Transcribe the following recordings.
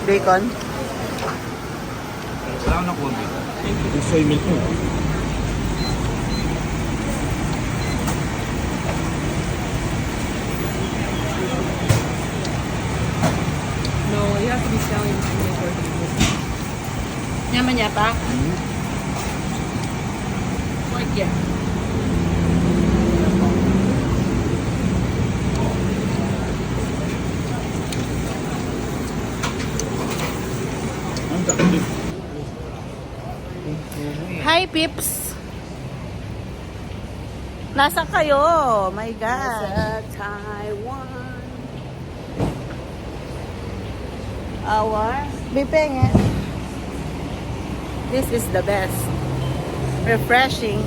Bacon? Wala ko na konti. Yung soy milk mo. No, you have to be selling before Yaman niya pa? Like, yeah. Ang takot. Hi, Pips! Nasa kayo? My God! Taiwan! Our bipenge. This is the best. Refreshing.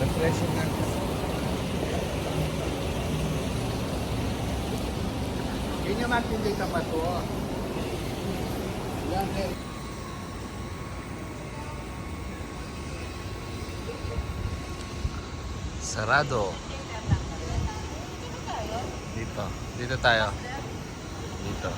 Refreshing na. Yun yung matindi ka pa to. Yan eh. Sarado. Dito. Dito tayo. Dito.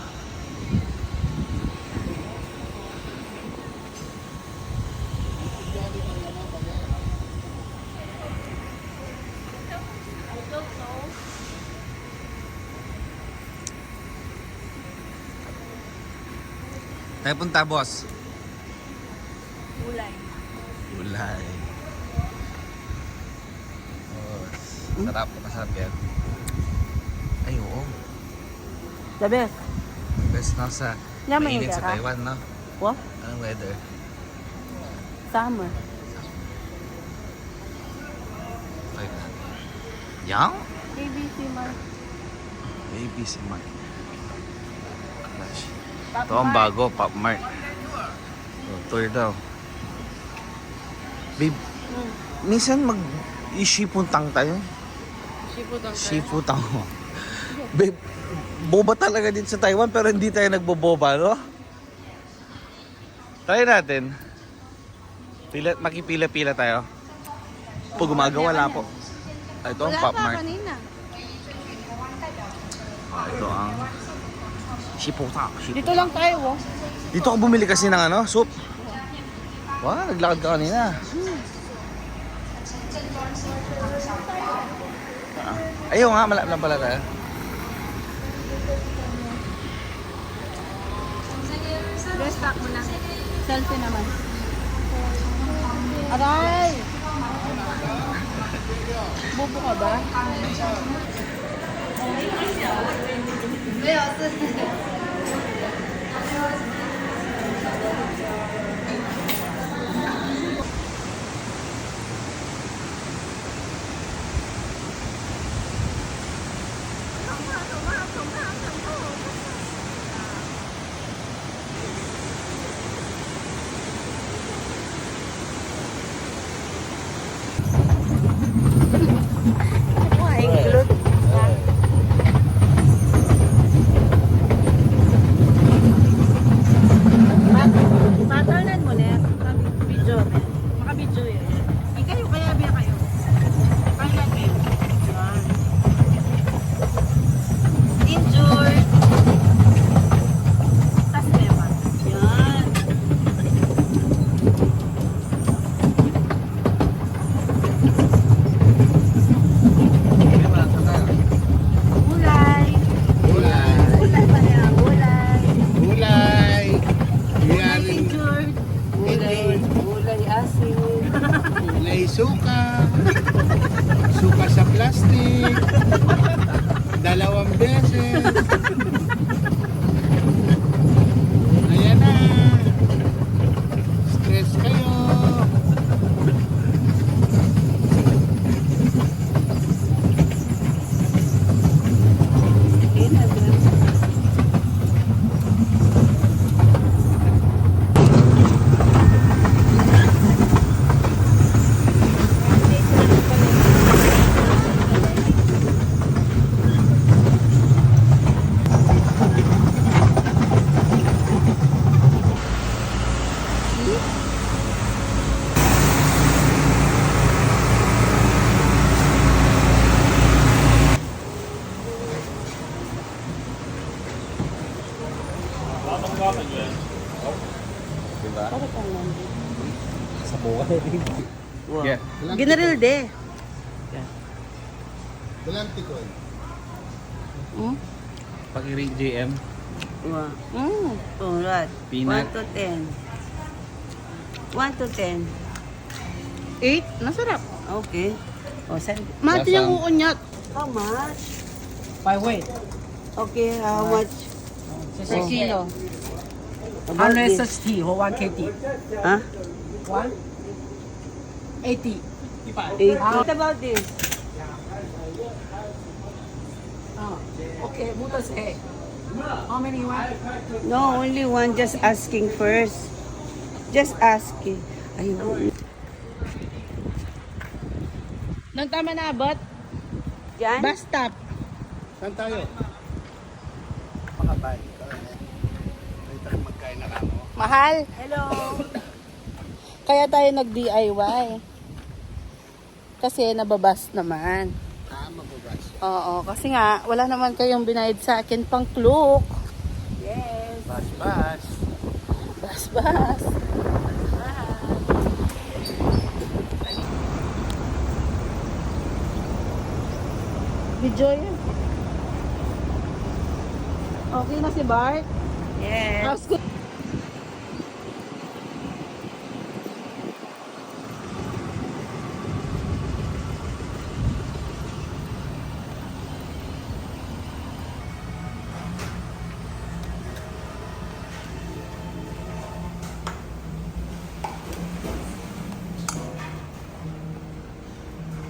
Tayo punta, boss. Gulay. Gulay. Oh, sarap. Masarap yan. Ay, oo. The best. Best na sa Yaman mainit yung sa ka? Taiwan, no? What? Anong weather? Summer. Like that. Yang? ABC Mart. ABC Mart. Clash. Ito ang bago, Pop Mart. Oh, tour daw. Babe, minsan mag-isiputang tayo. Siputang. Babe, boba talaga dito sa Taiwan pero hindi tayo nagboboba, no? Try natin. Makipila-pila tayo. Pag gumagawa, wala po. Ito ang Pop Mart. Ito ang Siputang. Dito lang tayo, oh. Dito ako bumili kasi ng ano, soup. Wow, naglakad ka kanina. Ayaw nga, malapit lang pala tayo. Restock mo na. Selfie naman. Aray! Bobo ka ba? Patanan mo na. Video. Maka-video yan. Ikayo, kaya biya kayo. Pangyan kayo. Yan. Injured. Tas lewan. Yan. Gulay. Gulay. Gulay ba niya? Gulay. Gulay. Gulay injured. Gulay asin. Gulay suka. Suka sa plastic. 2 beses. Diba? Para kang Sa buhay. Wow. Yeah. General de. Belanti ko eh. Hmm? Pag-rate JM. Wow. Alright. Peanut. 1 to 10. 1 to 10. 8? Masarap. Okay. O, saan? Mati Lasang- yung uunyot. How much? By weight. Okay, how much? Per kilo. About this. 160 or 1KT. Huh? 180. 8. What about this? Okay, muta say. How many you want? No, only one. Just asking first. Just asking. Ayun. Nang tama na abot? Diyan? Bus stop. Saan tayo? Pakatay. May tayo magkain na kamo. Mahal. Hello. Kaya tayo nag-DIY. Kasi nababas naman. Mababas. Oo, kasi nga, wala naman kayong binayad sa akin pang cloak. Yes. Bas. Bas. Video yan. Okay na si Bart? Yes. How's good?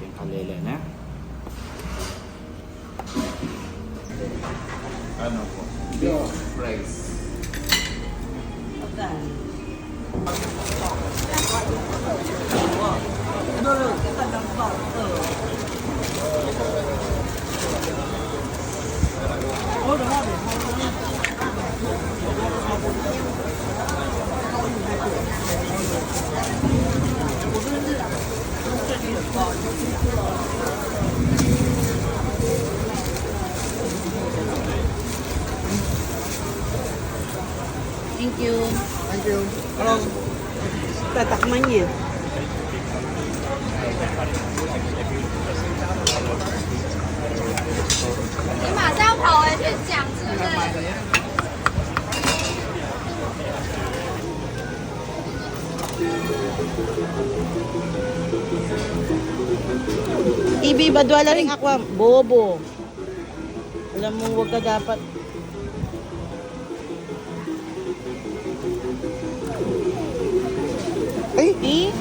Yung kalele na. Ano po? Beef rice. Okay. Thank you. Thank you. Hello. Tatakman niya.你马上跑回去讲，是不是？ Ibi, badwala rin ako. Bobo. Alam mo, huwag ka dapat. Ay!